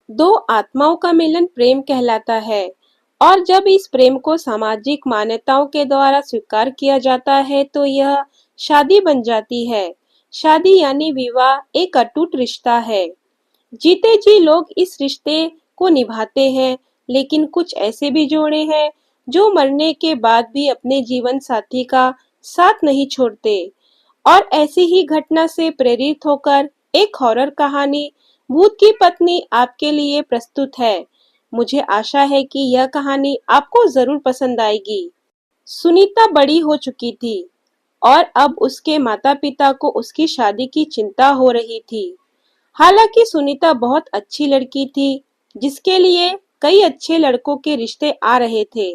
दो आत्माओं का मिलन प्रेम कहलाता है और जब इस प्रेम को सामाजिक मान्यताओं के द्वारा स्वीकार किया जाता है तो यह शादी बन जाती है। शादी यानी विवाह एक अटूट रिश्ता है। जीते जी लोग इस रिश्ते को निभाते हैं, लेकिन कुछ ऐसे भी जोड़े हैं जो मरने के बाद भी अपने जीवन साथी का साथ नहीं छोड़ते। और ऐसी ही घटना से प्रेरित होकर एक हॉरर कहानी भूत की पत्नी आपके लिए प्रस्तुत है। मुझे आशा है कि यह कहानी आपको जरूर पसंद आएगी। सुनीता बड़ी हो चुकी थी और अब उसके माता-पिता को उसकी शादी की चिंता हो रही थी। हालांकि सुनीता बहुत अच्छी लड़की थी, जिसके लिए कई अच्छे लड़कों के रिश्ते आ रहे थे,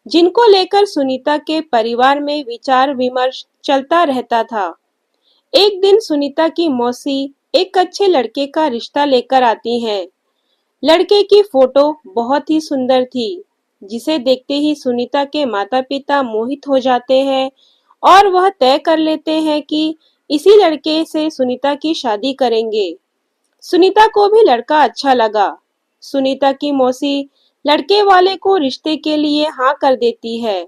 जिनको लेकर सुनीता के परिवार में विचार विमर्श चलता रहता था। एक दिन सुनीता की मौसी एक अच्छे लड़के का रिश्ता लेकर आती हैं। लड़के की फोटो बहुत ही सुंदर थी, जिसे देखते ही सुनीता के माता-पिता मोहित हो जाते हैं और वह तय कर लेते हैं कि इसी लड़के से सुनीता की शादी करेंगे। सुनीता को भी लड़का अच्छा लगा। सुनीता की मौसी लड़के वाले को रिश्ते के लिए हाँ कर देती है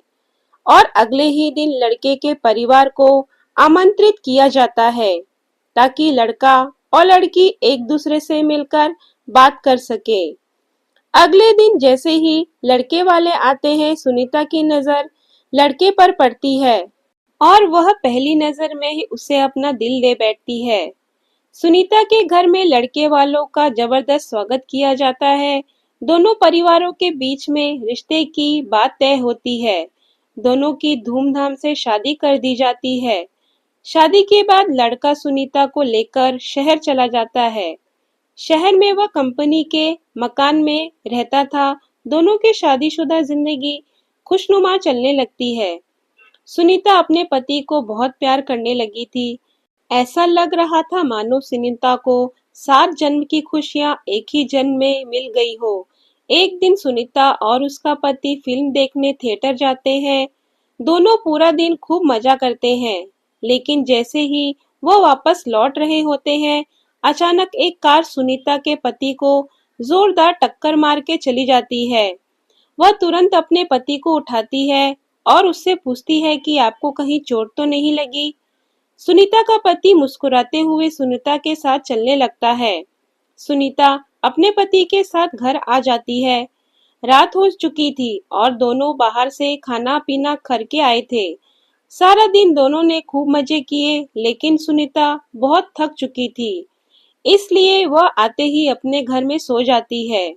और अगले ही दिन लड़के के परिवार को आमंत्रित किया जाता है, ताकि लड़का और लड़की एक दूसरे से मिलकर बात कर सके। अगले दिन जैसे ही लड़के वाले आते हैं, सुनीता की नजर लड़के पर पड़ती है और वह पहली नजर में ही उसे अपना दिल दे बैठती है। सुनीता के घर में लड़के वालों का जबरदस्त स्वागत किया जाता है। दोनों परिवारों के बीच में रिश्ते की बात तय होती है। दोनों की धूमधाम से शादी कर दी जाती है। शादी के बाद लड़का सुनीता को लेकर शहर चला जाता है। शहर में वह कंपनी के मकान में रहता था। दोनों की शादीशुदा जिंदगी खुशनुमा चलने लगती है। सुनीता अपने पति को बहुत प्यार करने लगी थी। ऐसा लग रहा था मानो सुनीता को 7 जन्म की खुशियां एक ही जन्म में मिल गई हो। एक दिन सुनीता और उसका पति फिल्म देखने थिएटर जाते हैं। दोनों पूरा दिन खूब मजा करते हैं, लेकिन जैसे ही वो वापस लौट रहे होते हैं, अचानक एक कार सुनीता के पति को जोरदार टक्कर मार के चली जाती है। वह तुरंत अपने पति को उठाती है और उससे पूछती है कि आपको कहीं चोट तो नहीं लगी। सुनीता का पति मुस्कुराते हुए सुनीता के साथ चलने लगता है। सुनीता अपने पति के साथ घर आ जाती है। रात हो चुकी थी और दोनों बाहर से खाना पीना करके आए थे। सारा दिन दोनों ने खूब मजे किए, लेकिन सुनीता बहुत थक चुकी थी, इसलिए वह आते ही अपने घर में सो जाती है।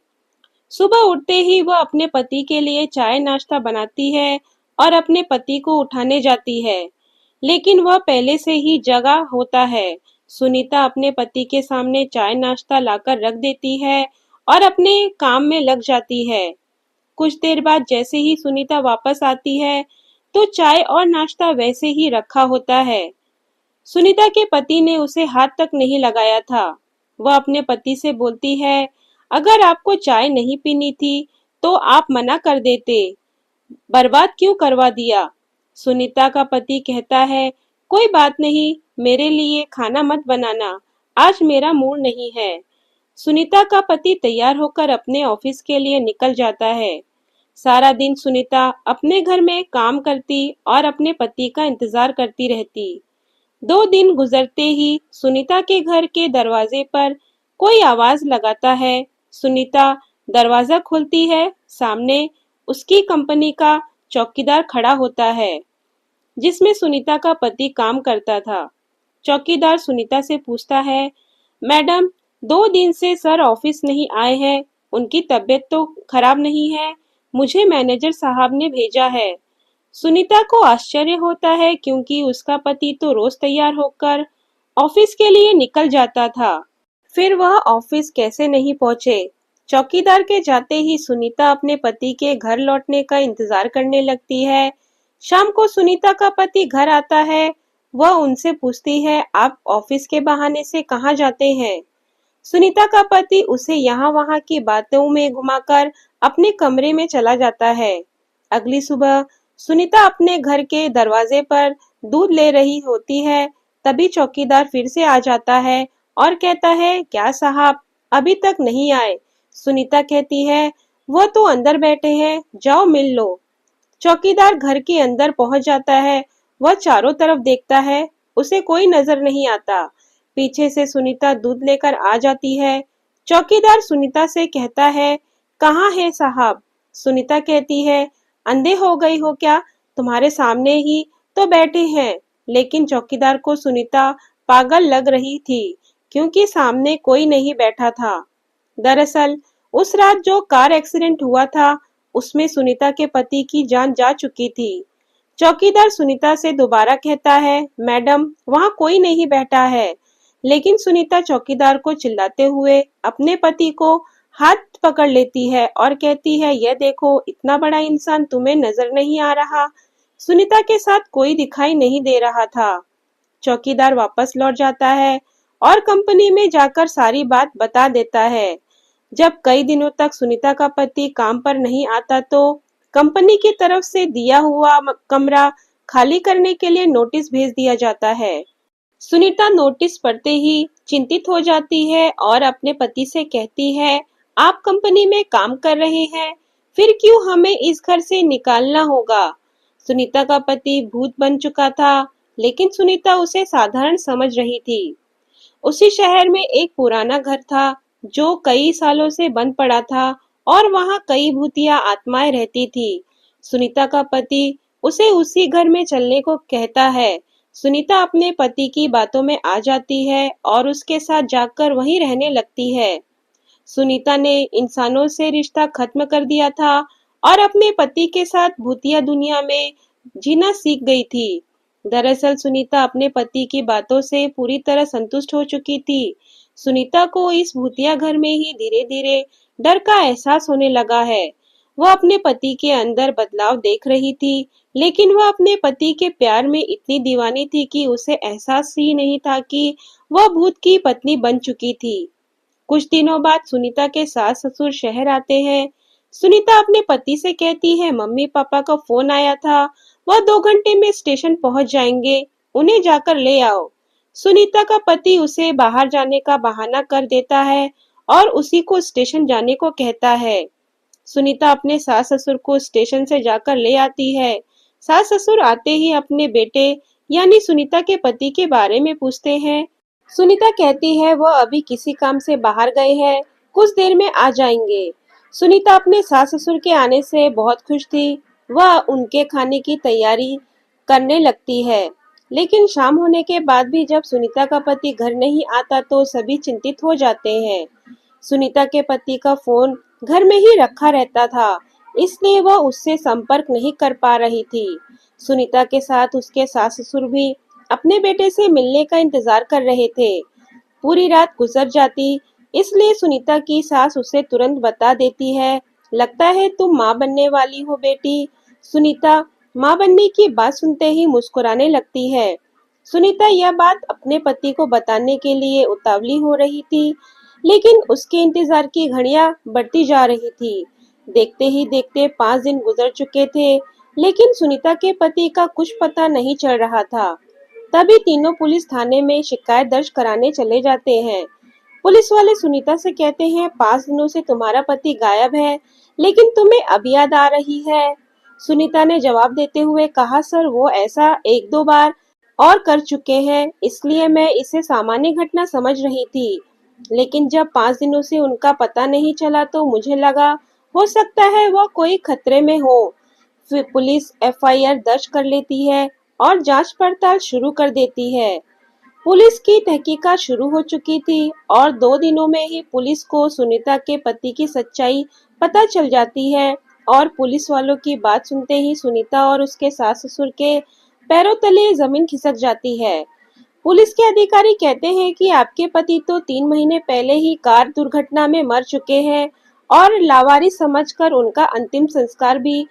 सुबह उठते ही वह अपने पति के लिए चाय नाश्ता बनाती है और अपने पति को उठाने जाती है, लेकिन वह पहले से ही जगा होता है। सुनीता अपने पति के सामने चाय नाश्ता लाकर रख देती है और अपने काम में लग जाती है। कुछ देर बाद जैसे ही सुनीता वापस आती है, तो चाय और नाश्ता वैसे ही रखा होता है। सुनीता के पति ने उसे हाथ तक नहीं लगाया था। वह अपने पति से बोलती है, अगर आपको चाय नहीं पीनी थी तो आप मना कर देते, बर्बाद क्यों करवा दिया। सुनीता का पति कहता है, कोई बात नहीं, मेरे लिए खाना मत बनाना, आज मेरा मूड नहीं है। सुनीता का पति तैयार होकर अपने ऑफिस के लिए निकल जाता है। सारा दिन सुनीता अपने घर में काम करती और अपने पति का इंतजार करती रहती। 2 दिन गुजरते ही सुनीता के घर के दरवाजे पर कोई आवाज लगाता है। सुनीता दरवाजा खोलती है। सामने उसकी कंपनी का चौकीदार खड़ा होता है, जिसमें सुनीता का पति काम करता था। चौकीदार सुनीता से पूछता है, मैडम, 2 दिन से सर ऑफिस नहीं आए हैं, उनकी तबीयत तो खराब नहीं है, मुझे मैनेजर साहब ने भेजा है। सुनीता को आश्चर्य होता है, क्योंकि उसका पति तो रोज तैयार होकर ऑफिस के लिए निकल जाता था। फिर वह ऑफिस कैसे नहीं पहुंचे। चौकीदार के जाते ही सुनीता अपने पति के घर लौटने का इंतजार करने लगती है। शाम को सुनीता का पति घर आता है। वह उनसे पूछती है, आप ऑफिस के बहाने से कहाँ जाते हैं। सुनीता का पति उसे यहाँ वहाँ की बातों में घुमाकर अपने कमरे में चला जाता है। अगली सुबह सुनीता अपने घर के दरवाजे पर दूध ले रही होती है। तभी चौकीदार फिर से आ जाता है और कहता है, क्या साहब अभी तक नहीं आए, सुनीता कहती है, वो तो अंदर बैठे हैं, जाओ मिल लो। चौकीदार घर के अंदर पहुंच जाता है। वह चारों तरफ देखता है, उसे कोई नजर नहीं आता। पीछे से सुनीता दूध लेकर आ जाती है। चौकीदार सुनीता से कहता है, कहाँ है साहब? सुनीता कहती है, अंधे हो गई हो क्या? तुम्हारे सामने ही तो बैठे हैं। लेकिन चौकीदार को सुनीता पागल लग रही थी, क्योंकि सामने कोई नहीं बैठा था। दरअसल उस रात जो कार एक्सीडेंट हुआ था, उसमें सुनीता के पति की जान जा चुकी थी। चौकीदार सुनीता से दोबारा कहता है, मैडम वहाँ कोई नहीं बैठा है। लेकिन सुनीता चौकीदार को चिल्लाते हुए अपने पति को हाथ पकड़ लेती है और कहती है, यह देखो, इतना बड़ा इंसान तुम्हें नजर नहीं आ रहा? सुनीता के साथ कोई दिखाई नहीं दे रहा था। चौकीदार वापस लौट जाता है और कंपनी में जाकर सारी बात बता देता है। जब कई दिनों तक सुनीता का पति काम पर नहीं आता तो कंपनी की तरफ से दिया हुआ कमरा खाली करने के लिए नोटिस भेज दिया जाता है। सुनीता नोटिस पढ़ते ही चिंतित हो जाती है और अपने पति से कहती है, आप कंपनी में काम कर रहे हैं, फिर क्यों हमें इस घर से निकालना होगा? सुनीता का पति भूत बन चुका था, लेकिन सुनीता उसे साधारण समझ रही थी। उसी शहर में एक पुराना घर था जो कई सालों से बंद पड़ा था और वहां कई भूतिया आत्माएं रहती थी। सुनीता का पति उसे उसी घर में चलने को कहता है। सुनीता अपने पति की बातों में आ जाती है और उसके साथ जाकर वहीं रहने लगती है। सुनीता ने इंसानों से रिश्ता खत्म कर दिया था और अपने पति के साथ भूतिया दुनिया में जीना सीख गई थी। दरअसल सुनीता अपने पति की बातों से पूरी तरह संतुष्ट हो चुकी थी। सुनीता को इस भूतिया घर में ही धीरे धीरे डर का एहसास होने लगा है। वह अपने पति के अंदर बदलाव देख रही थी, लेकिन वह अपने पति के प्यार में इतनी दीवानी थी कि उसे एहसास ही नहीं था कि वह भूत की पत्नी बन चुकी थी। कुछ दिनों बाद सुनीता के सास ससुर शहर आते हैं। सुनीता अपने पति से कहती है, मम्मी पापा का फोन आया था, वह 2 घंटे में स्टेशन पहुंच जाएंगे, उन्हें जाकर ले आओ। सुनीता का पति उसे बाहर जाने का बहाना कर देता है और उसी को स्टेशन जाने को कहता है। सुनीता अपने सास ससुर को स्टेशन से जाकर ले आती है। सास ससुर आते ही अपने बेटे यानी सुनीता के पति के बारे में पूछते हैं। सुनीता कहती है, वह अभी किसी काम से बाहर गए हैं, कुछ देर में आ जाएंगे। सुनीता अपने सास ससुर के आने से बहुत खुश थी। वह उनके खाने की तैयारी करने लगती है। लेकिन शाम होने के बाद भी जब सुनीता का पति घर नहीं आता तो सभी चिंतित हो जाते हैं। सुनीता के पति का फोन घर में ही रखा रहता था, इसलिए वह उससे संपर्क नहीं कर पा रही थी। सुनीता के साथ उसके सास ससुर भी अपने बेटे से मिलने का इंतजार कर रहे थे। पूरी रात गुजर जाती, इसलिए सुनीता की सास उसे तुरंत बता देती है, लगता है तुम माँ बनने वाली हो बेटी। सुनीता माँ बनने की बात सुनते ही मुस्कुराने लगती है। सुनीता यह बात अपने पति को बताने के लिए उतावली हो रही थी, लेकिन उसके इंतजार की घड़ियां बढ़ती जा रही थी। देखते ही देखते 5 दिन गुजर चुके थे, लेकिन सुनीता के पति का कुछ पता नहीं चल रहा था। तभी तीनों पुलिस थाने में शिकायत दर्ज कराने चले जाते हैं। पुलिस वाले सुनीता से कहते हैं, 5 दिनों से तुम्हारा पति गायब है, लेकिन तुम्हें अब याद आ रही है? सुनीता ने जवाब देते हुए कहा, सर वो ऐसा 1-2 बार और कर चुके हैं, इसलिए मैं इसे सामान्य घटना समझ रही थी। लेकिन जब 5 दिनों से उनका पता नहीं चला तो मुझे लगा हो सकता है वह कोई खतरे में हो। फिर पुलिस एफआईआर दर्ज कर लेती है और जांच पड़ताल शुरू कर देती है। पुलिस की तहकीकात शुरू हो चुकी थी और 2 दिनों में ही पुलिस को सुनीता के पति की सच्चाई पता चल जाती है और पुलिस वालों की बात सुनते ही सुनीता और उसके सास ससुर के पैरों तले जमीन खिसक जाती है। पुलिस के अधिकारी कहते हैं कि आपके पति तो 3 महीने पहले ही कार दुर्घटना में मर चुके हैं और लावारिस समझकर उनका अंतिम संस्कार भी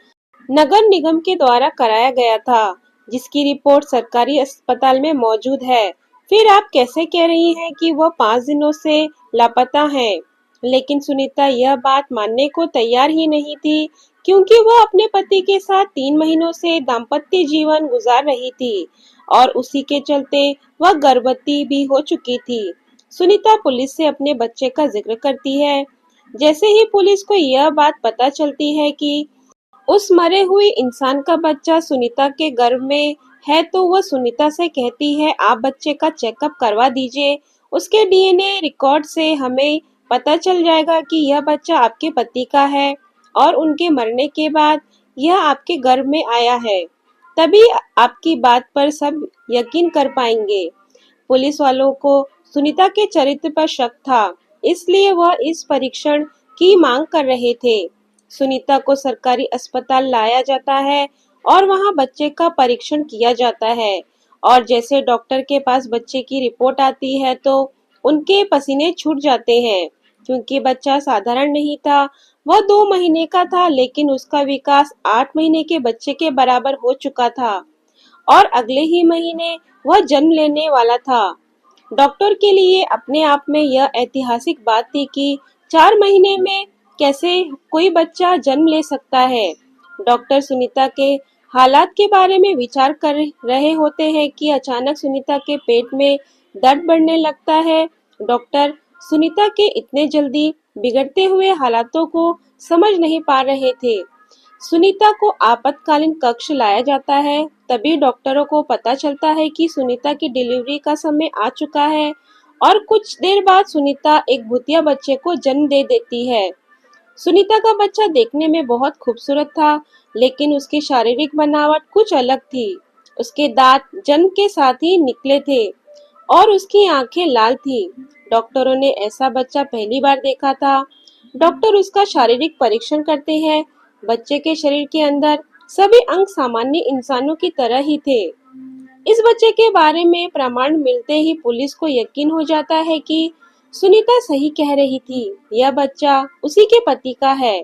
नगर निगम के द्वारा कराया गया था, जिसकी रिपोर्ट सरकारी अस्पताल में मौजूद है। फिर आप कैसे कह रही हैं कि वह 5 दिनों से लापता हैं? लेकिन सुनीता यह बात मानने को तैयार ही नहीं थी, क्योंकि वह अपने पति के साथ 3 महीनों से दाम्पत्य जीवन गुजार रही थी और उसी के चलते वह गर्भवती भी हो चुकी थी। सुनीता पुलिस से अपने बच्चे का जिक्र करती है। जैसे ही पुलिस को यह बात पता चलती है कि उस मरे हुए इंसान का बच्चा सुनीता के गर्भ में है, तो वह सुनीता से कहती है, आप बच्चे का चेकअप करवा दीजिए। उसके डीएनए रिकॉर्ड से हमें पता चल जाएगा कि यह बच्चा आपके पति का है और उनके मरने के बाद यह आपके गर्भ में आया है। तभी आपकी बात पर सब यकीन कर पाएंगे। पुलिस वालों को सुनीता के चरित्र पर शक था, इसलिए वह इस परीक्षण की मांग कर रहे थे। सुनीता को सरकारी अस्पताल लाया जाता है और वहां बच्चे का परीक्षण किया जाता है। और जैसे डॉक्टर के पास बच्चे की रिपोर्ट आती है तो उनके पसीने छूट जाते हैं, क्योंकि बच्चा साधारण नहीं था। वह 2 महीने का था, लेकिन उसका विकास 8 महीने के बच्चे के बराबर हो चुका था और अगले ही महीने वह जन्म लेने वाला था। डॉक्टर के लिए अपने आप में यह ऐतिहासिक बात थी कि 4 महीने में कैसे कोई बच्चा जन्म ले सकता है। डॉक्टर सुनीता के हालात के बारे में विचार कर रहे होते हैं कि अचानक सुनीता के पेट में दर्द बढ़ने लगता है। डॉक्टर सुनीता के इतने जल्दी बिगड़ते हुए हालातों को समझ नहीं पा रहे थे। सुनीता को आपातकालीन कक्ष लाया जाता है। तभी डॉक्टरों को पता चलता है कि सुनीता की डिलीवरी का समय आ चुका है और कुछ देर बाद सुनीता एक भूतिया बच्चे को जन्म दे देती है। सुनीता का बच्चा देखने में बहुत खूबसूरत था, लेकिन उसकी शारीरिक बनावट कुछ अलग थी। उसके दांत जन्म के साथ ही निकले थे और उसकी आंखें लाल थी। डॉक्टरों ने ऐसा बच्चा पहली बार देखा था। डॉक्टर उसका शारीरिक परीक्षण करते हैं। बच्चे के शरीर के अंदर सभी अंग सामान्य इंसानों की तरह ही थे। इस बच्चे के बारे में प्रमाण मिलते ही पुलिस को यकीन हो जाता है कि सुनीता सही कह रही थी, यह बच्चा उसी के पति का है।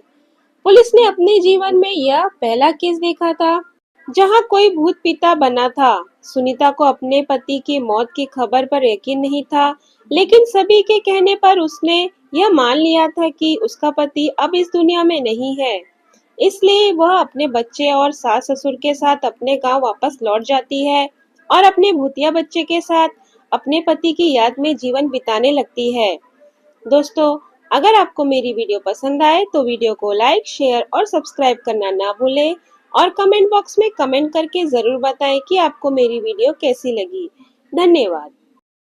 पुलिस ने अपने जीवन में यह पहला केस देखा था जहां कोई भूत पिता बना था। सुनीता को अपने पति की मौत की खबर पर यकीन नहीं था, लेकिन सभी के कहने पर उसने यह मान लिया था कि उसका पति अब इस दुनिया में नहीं है। इसलिए वह अपने बच्चे और सास ससुर के साथ अपने गांव वापस लौट जाती है और अपने भूतिया बच्चे के साथ अपने पति की याद में जीवन बिताने लगती है। दोस्तों, अगर आपको मेरी वीडियो पसंद आए तो वीडियो को लाइक, शेयर और सब्सक्राइब करना ना भूलें और कमेंट बॉक्स में कमेंट करके जरूर बताएं कि आपको मेरी वीडियो कैसी लगी। धन्यवाद।